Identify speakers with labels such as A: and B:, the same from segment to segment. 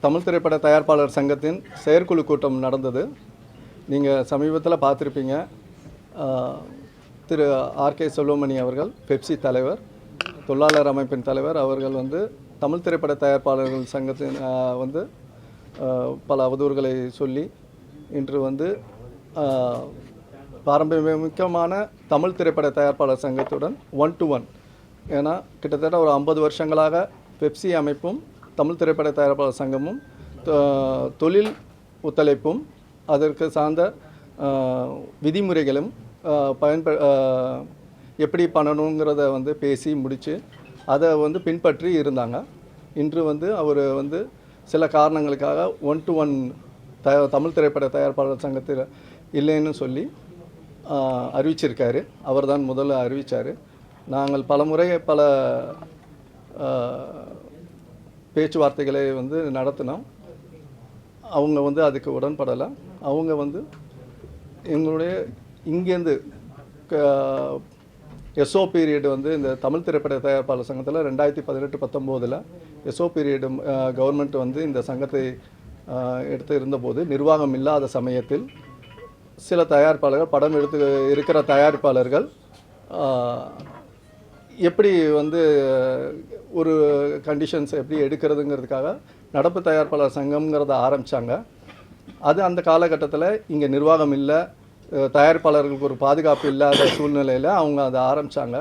A: தமிழ் திரைப்பட தயாரிப்பாளர் சங்கத்தின் செயற்குழு கூட்டம் நடந்தது. நீங்கள் சமீபத்தில் பார்த்துருப்பீங்க. திரு ஆர்கே செல்வமணி அவர்கள், பெப்சி தலைவர், தொழிலாளர் அமைப்பின் தலைவர் அவர்கள் தமிழ் திரைப்பட தயாரிப்பாளர்கள் சங்கத்தின் பல அவதூறுகளை சொல்லி இன்று பாரம்பரியமிக்கமான தமிழ் திரைப்பட தயாரிப்பாளர் சங்கத்துடன் 1-to-1, ஏன்னா கிட்டத்தட்ட ஒரு 50 வருஷங்களாக பெப்சி அமைப்பும் தமிழ் திரைப்பட தயாரிப்பாளர் சங்கமும் தொழில் ஒத்துழைப்பும் அதற்கு சார்ந்த விதிமுறைகளும் எப்படி பண்ணணுங்கிறத பேசி முடித்து அதை பின்பற்றி இருந்தாங்க. இன்று அவர் சில காரணங்களுக்காக 1-to-1 தமிழ் திரைப்பட தயாரிப்பாளர் சங்கத்தில் இல்லைன்னு சொல்லி அறிவிச்சிருக்காரு. அவர் தான் முதல்ல அறிவித்தார். நாங்கள் பலமுறை பல பேச்சுவார்த்தைகளை நடத்தினோம். அவங்க அதுக்கு உடன்படலை. அவங்க எங்களுடைய இங்கேருந்து எஸ்ஓ பீரியட் இந்த தமிழ் திரைப்பட தயாரிப்பாளர் சங்கத்தில் 2018-19 எஸ்ஓ பீரியடு கவர்மெண்ட் இந்த சங்கத்தை எடுத்து இருந்தபோது நிர்வாகம் இல்லாத சமயத்தில் சில தயாரிப்பாளர்கள், படம் எடுத்து இருக்கிற தயாரிப்பாளர்கள் எப்படி ஒரு கண்டிஷன்ஸ் எப்படி எடுக்கிறதுங்கிறதுக்காக நடப்பு தயாரிப்பாளர் சங்கம்ங்கிறத ஆரம்பித்தாங்க. அது அந்த காலகட்டத்தில் இங்கே நிர்வாகம் இல்லை, தயாரிப்பாளர்களுக்கு ஒரு பாதுகாப்பு இல்லாத சூழ்நிலையில் அவங்க அதை ஆரம்பித்தாங்க.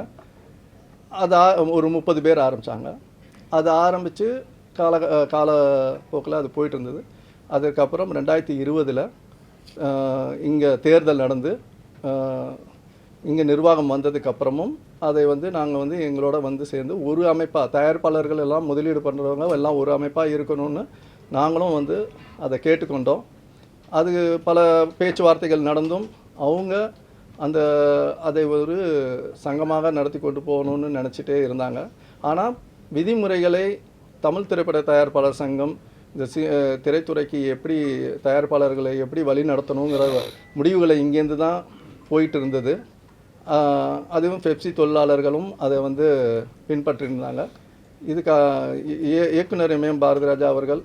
A: அதை ஒரு 30 பேர் ஆரம்பித்தாங்க. அதை ஆரம்பித்து காலப்போக்கில் அது போயிட்டு இருந்தது. அதுக்கப்புறம் 2020 இங்கே தேர்தல் நடந்து இங்கே நிர்வாகம் வந்ததுக்கப்புறமும் அதை நாங்கள் எங்களோட சேர்ந்து ஒரு அமைப்பாக, தயாரிப்பாளர்கள் எல்லாம் முதலீடு பண்ணுறவங்க எல்லாம் ஒரு அமைப்பாக இருக்கணும்னு நாங்களும் அதை கேட்டுக்கொண்டோம். அது பல பேச்சுவார்த்தைகள் நடந்தும் அவங்க அதை ஒரு சங்கமாக நடத்தி கொண்டு போகணுன்னு நினச்சிட்டே இருந்தாங்க. ஆனால் விதிமுறைகளை தமிழ் திரைப்பட தயாரிப்பாளர் சங்கம் இந்த திரைத்துறைக்கு எப்படி தயாரிப்பாளர்களை எப்படி வழி நடத்தணுங்கிற முடிவுகளை இங்கேருந்து தான் போயிட்டு இருந்தது. அதுவும் பெப்சி தொழிலாளர்களும் அதை பின்பற்றியிருந்தாங்க. இதுக்கு இயக்குனர் எம் பாரதிராஜா அவர்கள்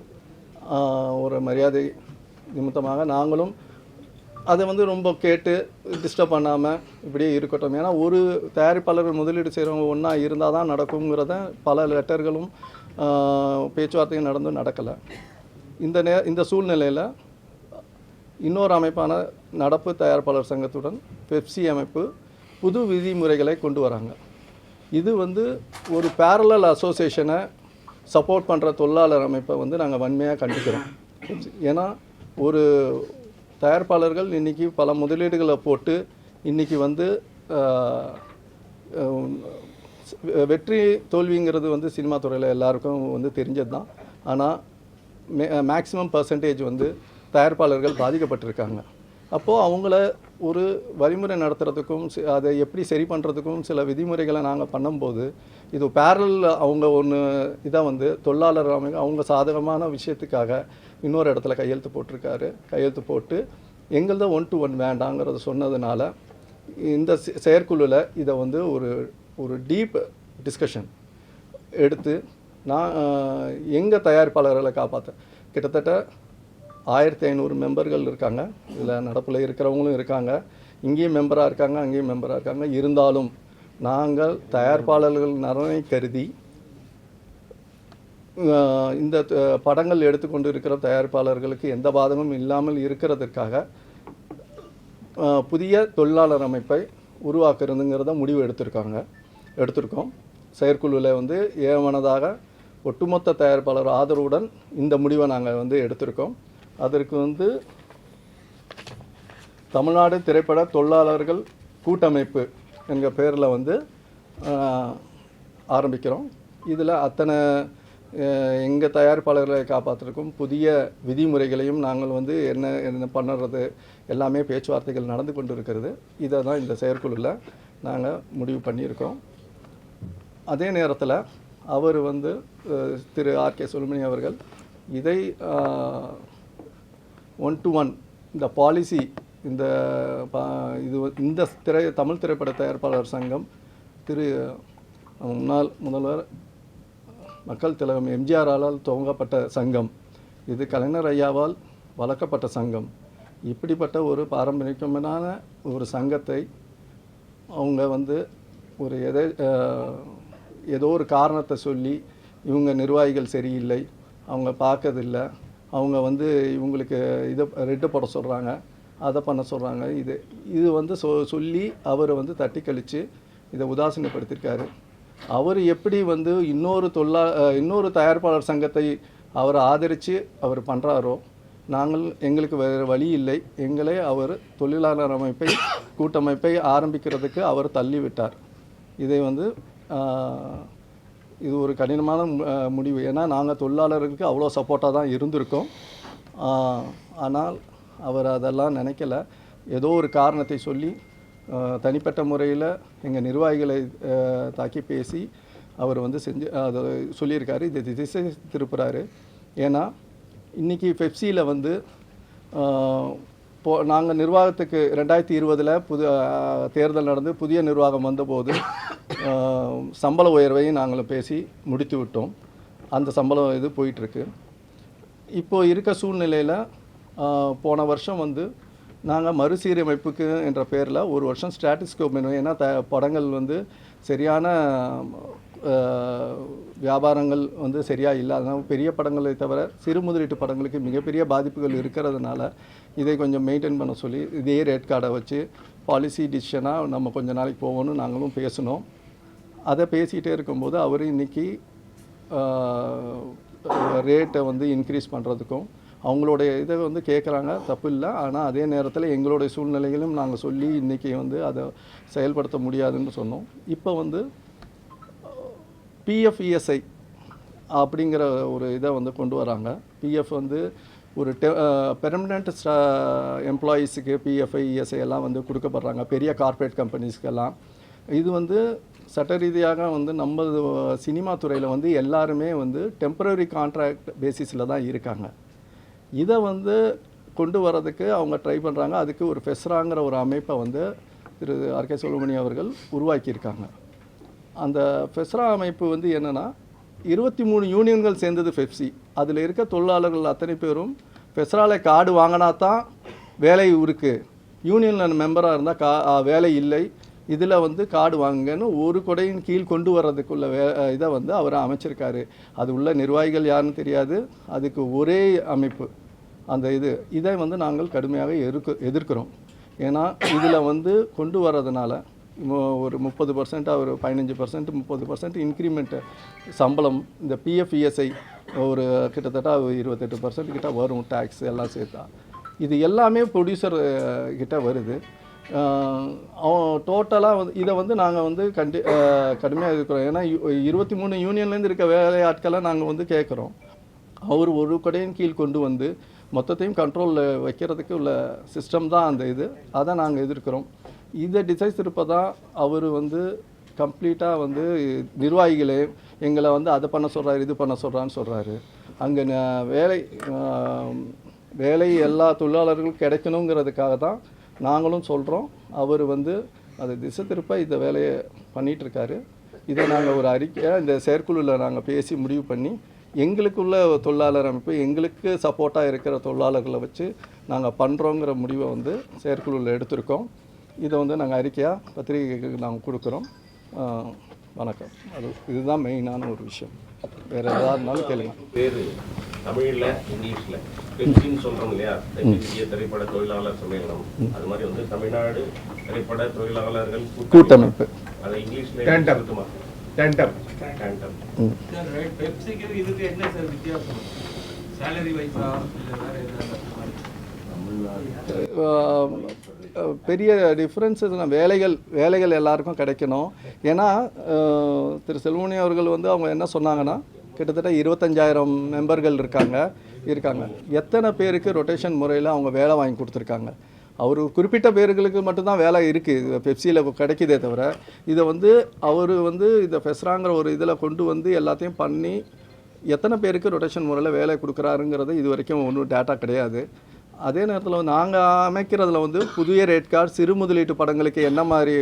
A: ஒரு மரியாதை நிமித்தமாக நாங்களும் அதை ரொம்ப கேட்டு டிஸ்டர்ப் பண்ணாமல் இப்படியே இருக்கட்டும். ஏன்னா ஒரு தயாரிப்பாளர்கள் முதலீடு செய்கிறவங்க ஒன்றா இருந்தால் தான் நடக்குங்கிறத பல லெட்டர்களும் பேச்சுவார்த்தையும் நடந்தும் நடக்கலை. இந்த சூழ்நிலையில் இன்னொரு அமைப்பான நடப்பு தயாரிப்பாளர் சங்கத்துடன் பெப்சி அமைப்பு புது விதிமுறைகளை கொண்டு வராங்க. இது ஒரு பேரலல் அசோசியேஷனை சப்போர்ட் பண்ணுற தொழிலாளர் அமைப்பை நாங்கள் வன்மையாக கண்டிக்கிறோம். ஏன்னா ஒரு தயாரிப்பாளர்கள் இன்றைக்கி பல முதலீடுகளை போட்டு இன்றைக்கி வெற்றி தோல்விங்கிறது சினிமா துறையில் எல்லாருக்கும் தெரிஞ்சது தான். ஆனால் மேக்ஸிமம் பர்சன்டேஜ் தயாரிப்பாளர்கள் பாதிக்கப்பட்டிருக்காங்க. அப்போது அவங்கள ஒரு வழிமுறை நடத்துகிறதுக்கும் அதை எப்படி சரி பண்ணுறதுக்கும் சில விதிமுறைகளை நாங்கள் பண்ணும்போது இது பேரல் அவங்க ஒன்று இதாக தொழிலாளர் அமைப்பு அவங்க சாதகமான விஷயத்துக்காக இன்னொரு இடத்துல கையெழுத்து போட்டிருக்காரு. கையெழுத்து போட்டு எங்கள்தான் 1-to-1 வேண்டாங்கிறத சொன்னதுனால இந்த செயற்குழுவில் இதை ஒரு டீப் டிஸ்கஷன் எடுத்து நான் எங்கள் தயாரிப்பாளர்களை காப்பாற்ற கிட்டத்தட்ட 1500 மெம்பர்கள் இருக்காங்க. இதில் நடப்பில் இருக்கிறவங்களும் இருக்காங்க, இங்கேயும் மெம்பராக இருக்காங்க, அங்கேயும் மெம்பராக இருக்காங்க. இருந்தாலும் நாங்கள் தயாரிப்பாளர்கள் நலனை கருதி இந்த படங்கள் எடுத்துக்கொண்டு இருக்கிற தயாரிப்பாளர்களுக்கு எந்த பாதமும் இல்லாமல் இருக்கிறதுக்காக புதிய தொழிலாளர் அமைப்பை உருவாக்குறதுங்கிறத முடிவு எடுத்திருக்கோம். செயற்குழுவில் ஏமனதாக ஒட்டுமொத்த தயாரிப்பாளர் ஆதரவுடன் இந்த முடிவை நாங்கள் எடுத்திருக்கோம். அதற்கு தமிழ்நாடு திரைப்பட தொழிலாளர்கள் கூட்டமைப்பு என்கிற பேரில் ஆரம்பிக்கிறோம். இதில் அத்தனை எங்கள் தயாரிப்பாளர்களை காப்பாற்றுறதுக்கும் புதிய விதிமுறைகளையும் நாங்கள் என்ன பண்ணுறது எல்லாமே பேச்சுவார்த்தைகள் நடந்து கொண்டு இருக்கிறது. இதை தான் இந்த செயற்குழுவில் நாங்கள் முடிவு பண்ணியிருக்கோம். அதே நேரத்தில் அவர் திரு ஆர்கே செல்வமணி அவர்கள் இதை 1-to-1 இந்த பாலிசி இந்த தமிழ் திரைப்பட தயாரிப்பாளர் சங்கம் முன்னாள் முதல்வர் மக்கள் திலகம் எம்ஜிஆரால் துவங்கப்பட்ட சங்கம். இது கலைஞர் ஐயாவால் வளர்க்கப்பட்ட சங்கம். இப்படிப்பட்ட ஒரு பாரம்பரியமான ஒரு சங்கத்தை அவங்க வந்து ஒரு ஏதோ ஒரு காரணத்தை சொல்லி இவங்க நிர்வாகிகள் சரியில்லை, அவங்க பார்க்கறதில்ல, அவங்க வந்து இவங்களுக்கு இதை ரெட்டு போட சொல்கிறாங்க, அதை பண்ண சொல்கிறாங்க, இது வந்து சொல்லி அவரை வந்து தட்டி கழித்து இதை உதாசீனப்படுத்தியிருக்காரு. அவர் எப்படி வந்து இன்னொரு தயாரிப்பாளர் சங்கத்தை அவர் ஆதரித்து அவர் பண்ணுறாரோ, எங்களுக்கு வேறு வழி இல்லை, அவர் தொழிலாளர் கூட்டமைப்பை ஆரம்பிக்கிறதுக்கு அவர் தள்ளிவிட்டார். இதை வந்து இது ஒரு கடினமான முடிவு. ஏன்னா நாங்கள் தொழிலாளர்களுக்கு அவ்வளோ சப்போர்ட்டாக தான் இருந்திருக்கோம். ஆனால் அவர் அதெல்லாம் நினைக்கல. ஏதோ ஒரு காரணத்தை சொல்லி தனிப்பட்ட முறையில் எங்கள் நிர்வாகிகளை தாக்கி பேசி அவர் வந்து அதை சொல்லியிருக்காரு. இதை திசை திருப்புறாரு. ஏன்னா இன்றைக்கி பெப்சியில் வந்து நாங்கள் நிர்வாகத்துக்கு 2020 தேர்தல் நடந்து புதிய நிர்வாகம் வந்தபோது சம்பள உயர்வையும் நாங்கள் பேசி முடித்து விட்டோம். அந்த சம்பளம் இது போயிட்டுருக்கு. இப்போது இருக்க சூழ்நிலையில் போன வருஷம் வந்து நாங்கள் மறுசீரமைப்புக்கு என்ற பேரில் ஒரு வருஷம் ஸ்டாட்டிஸ்கோ பண்ணுவோம். ஏன்னா படங்கள் வந்து சரியான வியாபாரங்கள் வந்து சரியாக இல்லை. அதனால் பெரிய படங்களை தவிர சிறு முதலீட்டு படங்களுக்கு மிகப்பெரிய பாதிப்புகள் இருக்கிறதுனால இதை கொஞ்சம் மெயின்டைன் பண்ண சொல்லி இதே ரேட் கார்டை வச்சு பாலிசி டிசிஷனாக நம்ம கொஞ்ச நாளைக்கு போகணும்னு நாங்களும் பேசினோம். அதை பேசிகிட்டே இருக்கும்போது அவர் இன்றைக்கி ரேட்டை வந்து இன்க்ரீஸ் பண்ணுறதுக்கும் அவங்களுடைய இதை வந்து கேட்குறாங்க, தப்பு இல்லை. ஆனால் அதே நேரத்தில் எங்களுடைய சூழ்நிலைகளும் நாங்கள் சொல்லி இன்றைக்கி வந்து அதை செயல்படுத்த முடியாதுன்னு சொன்னோம். இப்போ வந்து பிஎஃப்இஎஸ்ஐ அப்படிங்கிற ஒரு இதை வந்து கொண்டு வராங்க. பிஎஃப் வந்து ஒரு பெர்மனண்ட் எம்ப்ளாயீஸுக்கு பிஎஃப்ஐ இஎஸ்ஐ எல்லாம் வந்து கொடுக்கப்படுறாங்க, பெரிய கார்ப்பரேட் கம்பெனிஸ்க்கெல்லாம். இது வந்து சட்ட ரீதியாக வந்து நம்ம சினிமா துறையில் வந்து எல்லாருமே வந்து டெம்பரரி கான்ட்ராக்ட் பேசிஸில் தான் இருக்காங்க. இதை வந்து கொண்டு வரதுக்கு அவங்க ட்ரை பண்ணுறாங்க. அதுக்கு ஒரு ஃபெஸ்ராங்கிற ஒரு அமைப்பை வந்து திரு ஆர்கே சுப்ரமணி அவர்கள் உருவாக்கியிருக்காங்க. அந்த ஃபெஸ்ரா அமைப்பு வந்து என்னென்னா 23 யூனியன்கள் சேர்ந்தது பெப்சி. அதில் இருக்க தொழிலாளர்கள் அத்தனை பேரும் ஃபெஸ்ராவில் கார்டு வாங்கினா தான் வேலை இருக்குது, யூனியனில் மெம்பராக இருந்தால் வேலை இல்லை, இதில் வந்து கார்டு வாங்குங்கன்னு ஒரு கொடையின் கீழ் கொண்டு வர்றதுக்குள்ள இதை வந்து அவர் அமைச்சிருக்காரு. அது உள்ள நிர்வாகிகள் யாருன்னு தெரியாது. அதுக்கு ஒரே அமைப்பு அந்த இதை வந்து நாங்கள் கடுமையாக எதிர்க்கிறோம். ஏன்னா இதில் வந்து கொண்டு வர்றதுனால ஒரு 30%, ஒரு 15%, 30% இன்க்ரிமெண்ட்டு சம்பளம், இந்த பிஎஃப்இஎஸ்ஐ ஒரு கிட்டத்தட்ட 28% கிட்ட வரும், டேக்ஸ் எல்லாம் சேர்த்தா. இது எல்லாமே ப்ரொடியூசர் கிட்ட வருது. டோட்டலாக வந்து இதை வந்து நாங்கள் வந்து கடுமையாக இருக்கிறோம். ஏன்னா 23 யூனியன்லேருந்து இருக்க வேலையாட்களை நாங்கள் வந்து கேட்குறோம். அவர் ஒரு கொடையின் கீழ் கொண்டு வந்து மொத்தத்தையும் கண்ட்ரோலில் வைக்கிறதுக்கு உள்ள சிஸ்டம் தான் அந்த அதை நாங்கள் எதிர்க்கிறோம். இதை டிசை திருப்பதான் அவர் வந்து கம்ப்ளீட்டாக வந்து நிர்வாகிகளே எங்களை வந்து அதை பண்ண சொல்கிறாரு, இது பண்ண சொல்கிறான்னு சொல்கிறாரு. அங்கே வேலை எல்லா தொழிலாளர்களுக்கும் கிடைக்கணுங்கிறதுக்காக தான் நாங்களும் சொல்கிறோம். அவர் வந்து அதை திசை திருப்ப இந்த வேலையை பண்ணிகிட்ருக்காரு. இதை நாங்கள் ஒரு அறிக்கையாக இந்த செயற்குழுவில் நாங்கள் பேசி முடிவு பண்ணி எங்களுக்குள்ள தொழிலாளர் அமைப்பு, எங்களுக்கு சப்போர்ட்டாக இருக்கிற தொழிலாளர்களை வச்சு நாங்கள் பண்ணுறோங்கிற முடிவை வந்து செயற்குழுவில் எடுத்திருக்கோம். இதை வந்து நாங்கள் அறிக்கையாக பத்திரிகைக்கு நாங்கள் கொடுக்குறோம். வணக்கம். இதுதான் மெயினான ஒரு விஷயம். வேறு எதாக இருந்தாலும் கேளுங்க.
B: பேர் தமிழில் இங்கிலீஷில் பெப்சின்னு சொல்கிறோம் இல்லையா, இந்திய திரைப்பட தொழிலாளர் சம்மேளனம். அது மாதிரி வந்து தமிழ்நாடு திரைப்பட தொழிலாளர்கள்
A: கூட்டமைப்பு,
B: அதை இங்கிலீஷில்
C: பெப்சிக்கு இதுக்கு என்ன சார் வித்தியாசம்? சேலரி வைஸா
A: பெரிய டிஃப்ரென்ஸஸ். வேலைகள் எல்லாருக்கும் கிடைக்கணும். ஏன்னா திரு செல்வமணி அவர்கள் வந்து அவங்க என்ன சொன்னாங்கன்னா, கிட்டத்தட்ட 25,000 மெம்பர்கள் இருக்காங்க. எத்தனை பேருக்கு ரொட்டேஷன் முறையில் அவங்க வேலை வாங்கி கொடுத்துருக்காங்க? அவர் குறிப்பிட்ட பேர்களுக்கு மட்டும்தான் வேலை இருக்குது பெப்சியில் கிடைக்குதே தவிர, இதை வந்து அவர் வந்து இதை ஃபெஸ்ராங்கிற ஒரு இதில் கொண்டு வந்து எல்லாத்தையும் பண்ணி எத்தனை பேருக்கு ரொட்டேஷன் முறையில் வேலை கொடுக்குறாருங்கிறது இது வரைக்கும் ஒன்றும் டேட்டா கிடையாது. அதே நேரத்தில் நாங்கள் அமைக்கிறதுல வந்து புதிய ரேட் கார்டு, சிறு முதலீட்டு படங்களுக்கு என்ன மாதிரி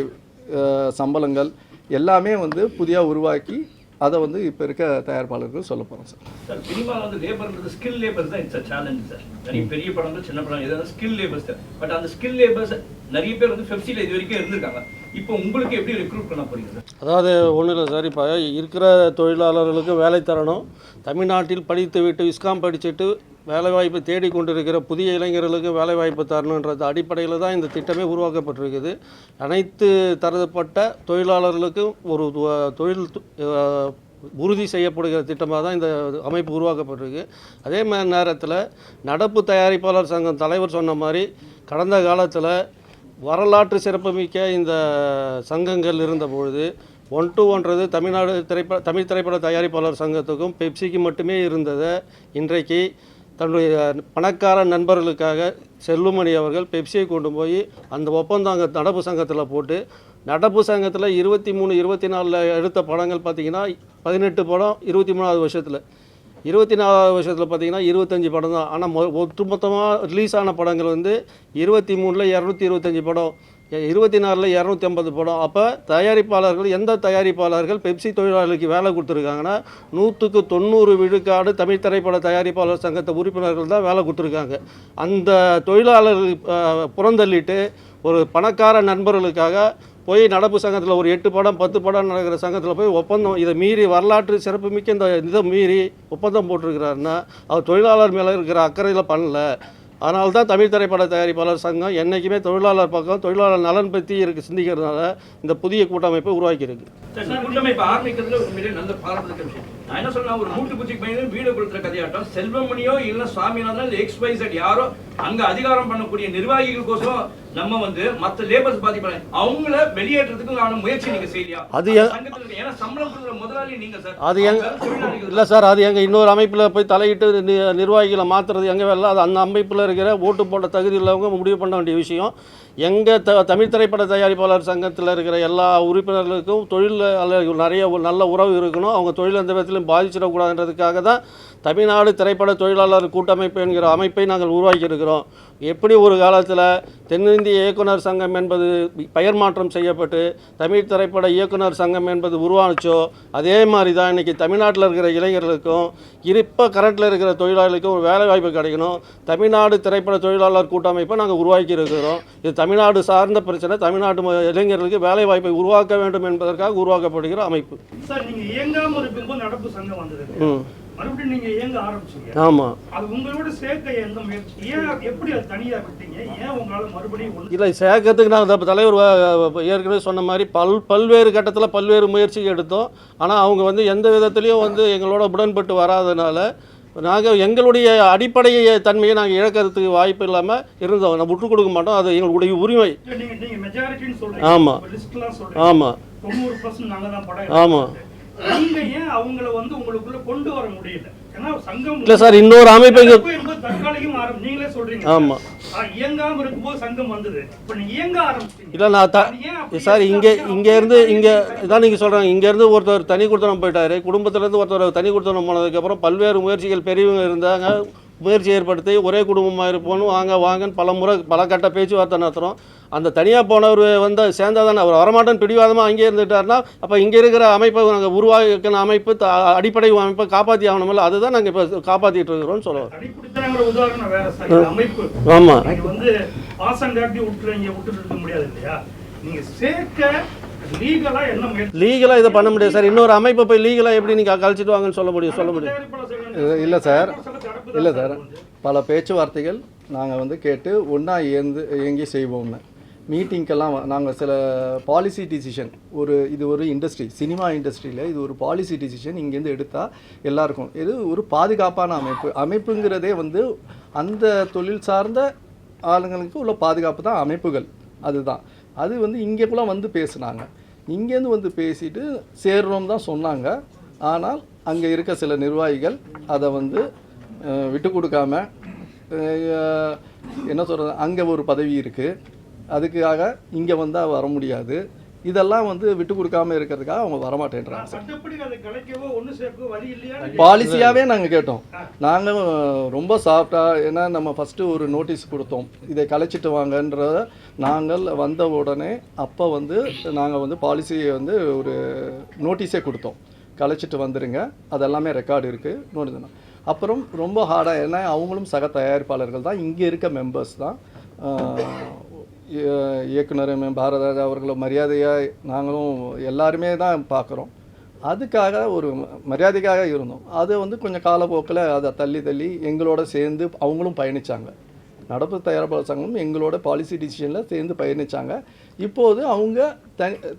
A: சம்பளங்கள் எல்லாமே வந்து புதிய உருவாக்கி அதை வந்து இப்போ இருக்க தயாரிப்பாளர்கள் சொல்ல போகிறோம் சார்.
D: சார் சினிமா வந்து லேபர்ன்றது ஸ்கில் லேபர்ஸ் தான் இட்ஸ் அ சேலஞ்ச் சார். நிறைய பெரிய படங்கள் சின்ன படம் எதாவது ஸ்கில் லேபர்ஸ் சார். பட் அந்த ஸ்கில் லேபர்ஸ் நிறைய பேர் வந்து பெப்சியில் இது வரைக்கும் இருந்திருக்காங்க. இப்போ உங்களுக்கு எப்படி ரெக்ரூட் பண்ண போறீங்க சார்?
E: அதாவது ஒன்றும் இல்லை சார், இப்போ இருக்கிற தொழிலாளர்களுக்கு வேலை தரணும். தமிழ்நாட்டில் படித்துவிட்டு விஸ்காம் படிச்சுட்டு வேலைவாய்ப்பு தேடிக்கொண்டிருக்கிற புதிய இளைஞர்களுக்கு வேலைவாய்ப்பு தரணுன்றது அடிப்படையில் தான் இந்த திட்டமே உருவாக்கப்பட்டிருக்குது. அனைத்து தரப்பட்ட தொழிலாளர்களுக்கும் ஒரு தொழில் உறுதி செய்யப்படுகிற திட்டமாக தான் இந்த அமைப்பு உருவாக்கப்பட்டிருக்கு. அதே மாதிரி நேரத்தில் நடப்பு தயாரிப்பாளர் சங்கம் தலைவர் சொன்ன மாதிரி கடந்த காலத்தில் வரலாற்று சிறப்புமிக்க இந்த சங்கங்கள் இருந்தபொழுது 1-to-1 தமிழ் திரைப்பட தயாரிப்பாளர் சங்கத்துக்கும் பெப்சிக்கு மட்டுமே இருந்ததை இன்றைக்கு தன்னுடைய பணக்கார நண்பர்களுக்காக செல்லுமணி அவர்கள் பெப்சியை கொண்டு போய் அந்த ஒப்பந்தம் அங்கே நடப்பு சங்கத்தில் போட்டு, நடப்பு சங்கத்தில் 23-24 எடுத்த படங்கள் பார்த்திங்கன்னா 18 படம் 23வது வருஷத்தில், 24வது வருஷத்தில் பார்த்திங்கன்னா 25 படம் தான். ஆனால் ஒட்டுமொத்தமாக ரிலீஸ் ஆன படங்கள் வந்து 23ல் 225 படம், 24ல் 250 படம். அப்போ தயாரிப்பாளர்கள் எந்த தயாரிப்பாளர்கள் பெப்சி தொழிலாளர்களுக்கு வேலை கொடுத்துருக்காங்கன்னா 100% விழுக்காடு தமிழ் திரைப்பட தயாரிப்பாளர் சங்கத்தை உறுப்பினர்கள் தான் வேலை கொடுத்துருக்காங்க. அந்த தொழிலாளர்கள் புறந்தள்ளிட்டு ஒரு பணக்கார நண்பர்களுக்காக போய் நடப்பு சங்கத்தில் ஒரு 8 படம் 10 படம் நடக்கிற சங்கத்தில் போய் ஒப்பந்தம் இதை மீறி வரலாற்று சிறப்புமிக்க இந்த இதை மீறி ஒப்பந்தம் போட்டிருக்கிறாருன்னா அவர் தொழிலாளர் மேலே இருக்கிற அக்கறையில் பண்ணல. அதனால தான் தமிழ் திரைப்பட தயாரிப்பாளர் சங்கம் என்றைக்குமே தொழிலாளர் பக்கம் தொழிலாளர் நலன் பற்றி சிந்திக்கிறதுனால இந்த புதிய கூட்டமைப்பை உருவாக்கியிருக்கு.
D: கூட்டமைப்பு ஆரம்பிக்கிறதுல உண்மையிலே நல்ல பாராட்டுற விஷயம். நான் என்ன சொன்னா, ஒரு மூட்டு பூச்சி பையன் வீடு கொடுக்குற கதையாட்டம் செல்வமணியோ இல்லை சுவாமிநாதன் XYZ யாரோ அங்க அதிகாரம் பண்ணக்கூடிய நிர்வாகிகளுக்கோசம் நம்ம வந்து மற்ற லேபர்ஸ் பாதிப்பாங்க அவங்கள வெளியேற்றதுக்கு முயற்சி நீங்க செய்யலையா?
E: அது
D: ஏன்னா சம்பளம் கொடுக்குற முதலாளி நீங்க சார்.
E: அது இல்லை சார், அது எங்கள் இன்னொரு அமைப்பில் போய் தலையிட்டு நிர்வாகிகளை மாற்றுறது எங்கே வேலை, அது அந்த அமைப்பில் இருக்கிற ஓட்டு போட்ட தகுதி உள்ளவங்க முடிவு பண்ண வேண்டிய விஷயம். எங்கள் தமிழ் திரைப்பட தயாரிப்பாளர் சங்கத்தில் இருக்கிற எல்லா உறுப்பினர்களுக்கும் தொழில் நிறைய நல்ல உறவு இருக்கணும். அவங்க தொழில் எந்த விதத்திலும் பாதிச்சிடக்கூடாதுன்றதுக்காக தான் தமிழ்நாடு திரைப்பட தொழிலாளர் கூட்டமைப்பு என்கிற அமைப்பை நாங்கள் உருவாக்கியிருக்கிறோம். எப்படி ஒரு காலத்தில் தென்னிந்திய இயக்குனர் சங்கம் என்பது பெயர் மாற்றம் செய்யப்பட்டு தமிழ் திரைப்பட இயக்குனர் சங்கம் என்பது உருவானுச்சோ அதே மாதிரி தான் இன்றைக்கி தமிழ்நாட்டில் இருக்கிற இளைஞர்களுக்கும் இப்போ கரண்ட்டில் இருக்கிற தொழிலாளர்களுக்கும் ஒரு வேலை வாய்ப்பு கிடைக்கணும். தமிழ்நாடு திரைப்பட தொழிலாளர் கூட்டமைப்பை நாங்கள் உருவாக்கி இருக்கிறோம். இது தமிழ்நாடு சார்ந்த பிரச்சனை. தமிழ்நாட்டு இளைஞர்களுக்கு வேலை வாய்ப்பை உருவாக்க வேண்டும் என்பதற்காக உருவாக்கப்படுகிற அமைப்பு.
F: சார், நீங்கள் இயங்காமல் இருக்கும்போது நடப்பு சங்கம் வந்தது, மறுபடியும் நீங்க இயங்க ஆரம்பிச்சீங்க.
E: ஆமா, அது
F: உங்களோட சேர்க்க எந்த முயற்சி, ஏன் எப்படி அது தனியா விட்டீங்க, ஏன் உங்களால மறுபடியும்
E: இல்லை சேர்க்கறதுக்கு நாங்கள் தலைவர் ஏற்கனவே சொன்ன மாதிரி பல்வேறு கட்டத்தில் பல்வேறு முயற்சி எடுத்தோம். ஆனால் அவங்க வந்து எந்த விதத்துலையும் வந்து எங்களோட உடன்பட்டு வராதனால நாங்கள் எங்களுடைய அடிப்படை தன்மையை நாங்கள் இழக்கிறதுக்கு வாய்ப்பு இல்லாமல் இருந்தோம். நம்ம விட்டு கொடுக்க மாட்டோம், அது எங்களுடைய உரிமை. ஆமாம் ஆமாம் ஆமாம்.
F: அவங்கள வந்து உங்களுக்குள்ள கொண்டு வர முடியல.
E: இல்லை சார், இன்னொரு அமைப்பு
F: நீங்களே சொல்றீங்க.
E: ஆமா,
F: இயங்காம இருக்கும்போது சங்கம் வந்தது, இப்ப நீங்க இயங்க ஆரம்பிச்சீங்க.
E: இல்லை நான் சார் இங்கேருந்து இதான் நீங்கள் சொல்கிறாங்க, இங்கேருந்து ஒருத்தர் தனி கொடுத்தனம் போயிட்டார், குடும்பத்திலேருந்து ஒருத்தர் தனி கொடுத்தனம் போனதுக்கப்புறம் பல்வேறு முயற்சிகள் பெரியவங்க இருந்தாங்க, முயற்சி ஏற்படுத்தி ஒரே குடும்பமாக இருப்போன்னு வாங்கன்னு பல கட்ட பேச்சுவார்த்தை நடத்துகிறோம். அந்த தனியாக போனவர் வந்து சேர்ந்தால் தானே அவர் வரமாட்டேன்னு பிடிவாதமாக அங்கே இருந்துட்டார்னா அப்போ இங்கே இருக்கிற அமைப்பை நாங்கள் உருவாக்கின அமைப்பு அடிப்படை அமைப்பை காப்பாற்றி ஆகணுமில்ல, அதுதான் நாங்கள் இப்போ காப்பாற்றிட்டு இருக்கிறோம்னு சொல்லுவோம். ஆமாம், லீகலாக இதை பண்ண முடியாது சார். இன்னொரு அமைப்பை போய் லீகலாக எப்படி நீங்கள் கழிச்சிட்டு வாங்கன்னு சொல்ல முடியும்?
A: இல்லை சார், பல பேச்சுவார்த்தைகள் நாங்கள் வந்து கேட்டு ஒன்றா இயங்கி செய்வோம்னு மீட்டிங்க்கெல்லாம் நாங்கள் சில பாலிசி டிசிஷன் இது ஒரு இண்டஸ்ட்ரி, சினிமா இண்டஸ்ட்ரியில் இது ஒரு பாலிசி டிசிஷன் இங்கேருந்து எடுத்தால் எல்லாருக்கும் இது ஒரு பாதுகாப்பான அமைப்புங்கிறதே வந்து அந்த தொழில் சார்ந்த ஆளுங்களுக்கு உள்ள பாதுகாப்பு தான் அமைப்புகள். அது வந்து இங்கேக்குள்ள வந்து பேசுனாங்க, இங்கேருந்து வந்து பேசிட்டு சேர்றோம் தான் சொன்னாங்க. ஆனால் அங்கே இருக்க சில நிர்வாகிகள் அதை வந்து விட்டு கொடுக்காம என்ன சொல்கிறது, அங்கே ஒரு பதவி இருக்குது அதுக்காக இங்கே வந்தால் வர முடியாது, இதெல்லாம் வந்து விட்டு கொடுக்காம இருக்கிறதுக்காக அவங்க வரமாட்டேன்றாங்க சார். பாலிசியாகவே நாங்கள் கேட்டோம். நாங்கள் ரொம்ப சாஃப்டாக, ஏன்னா நம்ம ஃபஸ்ட்டு ஒரு நோட்டீஸ் கொடுத்தோம், இதை கலைச்சிட்டு வாங்கன்றத. நாங்கள் வந்த உடனே அப்போ வந்து நாங்கள் வந்து பாலிசியை வந்து ஒரு நோட்டீஸே கொடுத்தோம். கலைச்சிட்டு வந்துடுங்க, அதெல்லாமே ரெக்கார்டு இருக்குது நோடுதுண்ணா. அப்புறம் ரொம்ப ஹார்டாக, ஏன்னா அவங்களும் சக தயாரிப்பாளர்கள் தான், இங்கே இருக்க மெம்பர்ஸ் தான். இயக்குனர் பாரதராஜா அவர்களை மரியாதையாக நாங்களும் எல்லாருமே தான் பார்க்குறோம். அதுக்காக ஒரு மரியாதைக்காக இருந்தோம். அது வந்து கொஞ்சம் காலப்போக்கில் அதை தள்ளி எங்களோட சேர்ந்து அவங்களும் பயணித்தாங்க. நடப்பு தயாரிப்பாளர் சங்கமும் எங்களோட பாலிசி டிசிஷனில் சேர்ந்து பயணித்தாங்க. இப்போது அவங்க